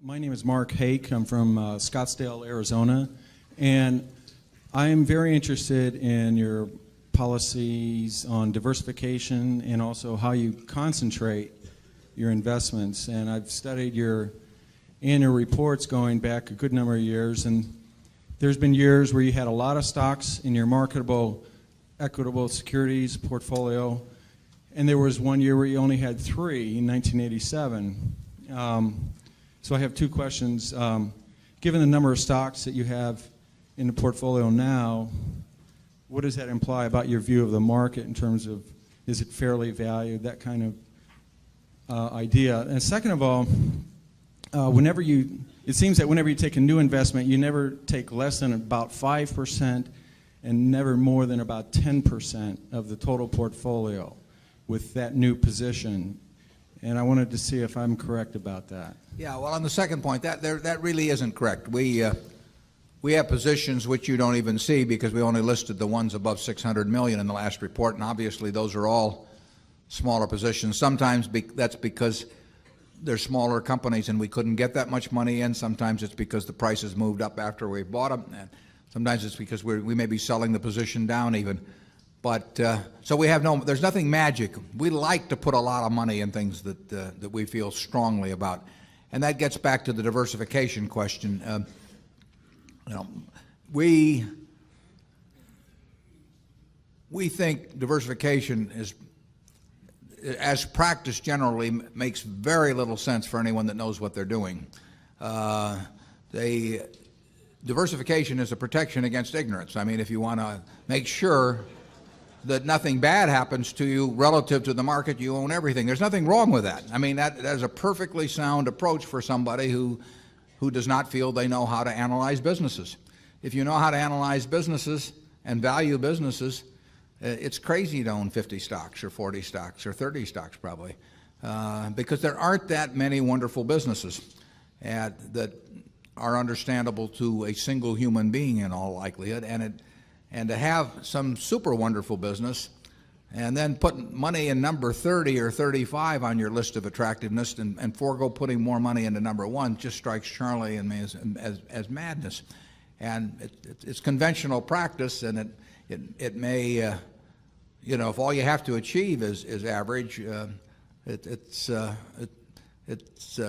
My name is Mark Hake. I'm from Scottsdale, Arizona, and I am very interested in your policies on diversification and also how you concentrate your investments. And I've studied your annual reports going back a good number of years, and there's been years where you had a lot of stocks in your marketable equitable securities portfolio, and there was one year where you only had 3 in 1987. So I have 2 questions. Given the number of stocks that you have in the portfolio now, what does that imply about your view of the market in terms of, is it fairly valued, that kind of idea? And second of all, it seems that whenever you take a new investment, you never take less than about 5% and never more than about 10% of the total portfolio with that new position. And I wanted to see if I'm correct about that. Yeah, well, on the second point, that really isn't correct. We have positions which you don't even see because we only listed the ones above 600 million in the last report, and obviously those are all smaller positions. Sometimes that's because they're smaller companies and we couldn't get that much money in. Sometimes it's because the prices moved up after we bought them, and sometimes it's because we may be selling the position down even. But so there's nothing magic. We like to put a lot of money in things that we feel strongly about, and that gets back to the diversification question. We think diversification is, as practiced generally, makes very little sense for anyone that knows what they're doing. Diversification is a protection against ignorance. I mean, if you want to make sure that nothing bad happens to you relative to the market, you own everything. There's nothing wrong with that. I mean, that is a perfectly sound approach for somebody who does not feel they know how to analyze businesses. If you know how to analyze businesses and value businesses, it's crazy to own 50 stocks or 40 stocks or 30 stocks probably, because there aren't that many wonderful businesses that are understandable to a single human being in all likelihood. And to have some super wonderful business and then put money in number 30 or 35 on your list of attractiveness and forego putting more money into number 1 just strikes Charlie and me as madness. And it's conventional practice, and it may, if all you have to achieve is average, it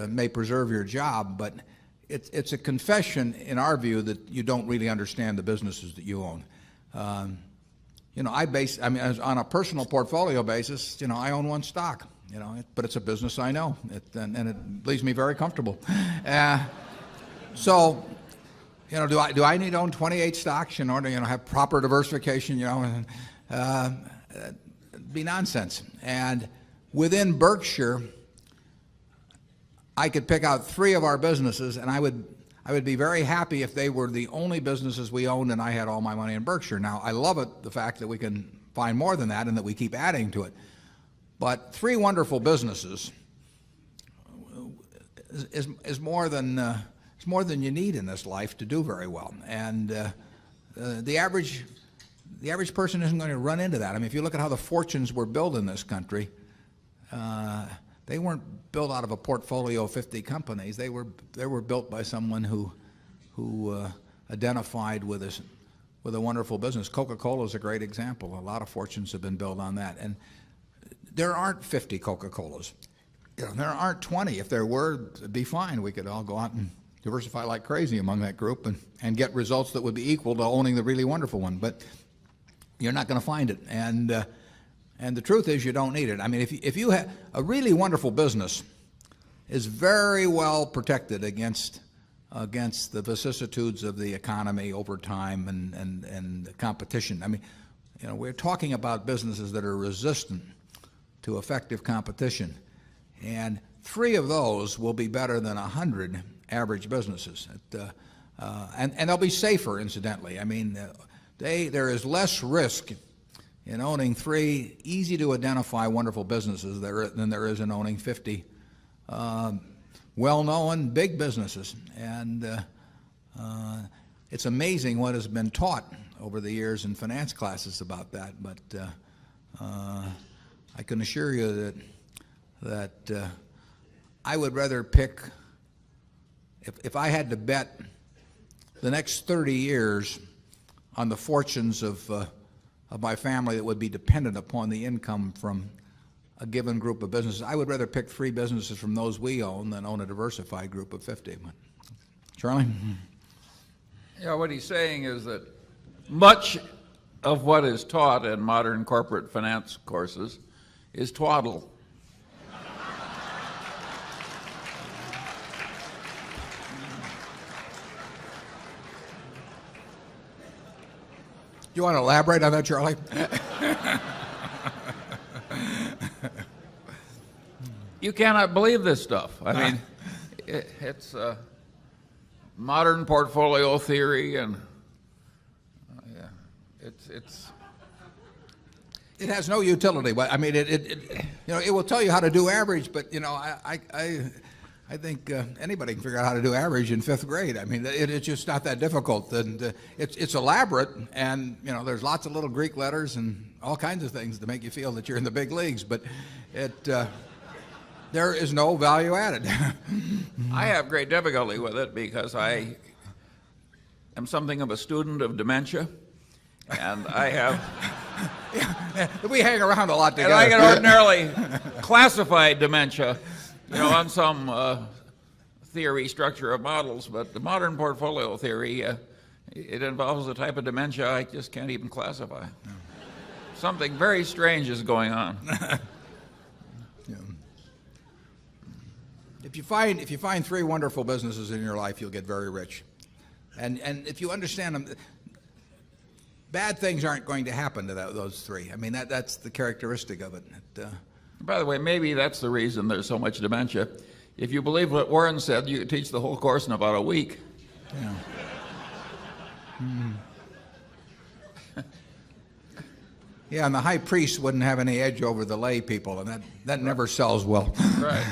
may preserve your job, but it's a confession in our view that you don't really understand the businesses that you own. On a personal portfolio basis, I own 1 stock, but it's a business I know, and it leaves me very comfortable. So, do I need to own 28 stocks in order to have proper diversification? It'd be nonsense. And within Berkshire, I could pick out 3 of our businesses, and I would be very happy if they were the only businesses we owned and I had all my money in Berkshire. Now, I love the fact that we can find more than that and that we keep adding to it. But 3 wonderful businesses is more than you need in this life to do very well. And the average person isn't going to run into that. I mean, if you look at how the fortunes were built in this country, they weren't built out of a portfolio of 50 companies. They were built by someone who identified with a wonderful business. Coca-Cola is a great example. A lot of fortunes have been built on that. And there aren't 50 Coca-Colas. There aren't 20. If there were, it'd be fine. We could all go out and diversify like crazy among that group and get results that would be equal to owning the really wonderful one. But you're not going to find it. And the truth is, you don't need it. I mean, if you have a really wonderful business, is very well protected against the vicissitudes of the economy over time and competition. I mean, we're talking about businesses that are resistant to effective competition, and 3 of those will be better than 100 average businesses, and they'll be safer, incidentally. I mean, there is less risk in owning 3 easy to identify wonderful businesses than there is in owning 50 well-known big businesses. And it's amazing what has been taught over the years in finance classes about that. But I can assure you that I would rather pick if I had to bet the next 30 years on the fortunes of my family that would be dependent upon the income from a given group of businesses, I would rather pick 3 businesses from those we own than own a diversified group of 50. Charlie? Yeah, what he's saying is that much of what is taught in modern corporate finance courses is twaddle. You want to elaborate on that, Charlie? You cannot believe this stuff. I mean, it's modern portfolio theory, and yeah, it has no utility. But I mean, it will tell you how to do average, but I think anybody can figure out how to do average in 5th grade. I mean, it's just not that difficult, and it's elaborate, and there's lots of little Greek letters and all kinds of things to make you feel that you're in the big leagues. But there is no value added. I have great difficulty with it because I am something of a student of dementia, and I have. Yeah, we hang around a lot together. And I get ordinarily classified dementia, on some theory structure of models, but the modern portfolio theory, it involves a type of dementia I just can't even classify. No. Something very strange is going on. Yeah. If you find 3 wonderful businesses in your life, you'll get very rich. And if you understand them, bad things aren't going to happen to those 3. I mean, that's the characteristic of it. By the way, maybe that's the reason there's so much dementia. If you believe what Warren said, you could teach the whole course in about a week. Yeah. Yeah, and the high priest wouldn't have any edge over the lay people, and that never sells well. Right.